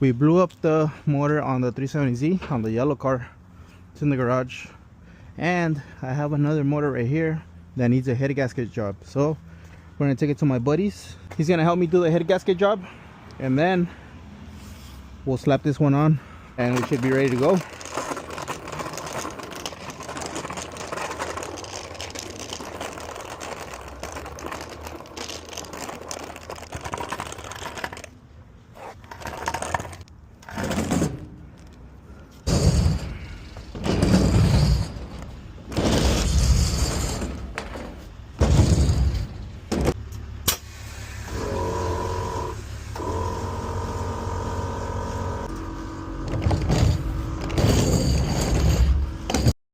We blew up the motor on the 370Z on the yellow car. It's in the garage. And I have another motor right here that needs a head gasket job. So we're gonna take it to my buddy's. He's gonna help me do the head gasket job, and then we'll slap this one on and we should be ready to go.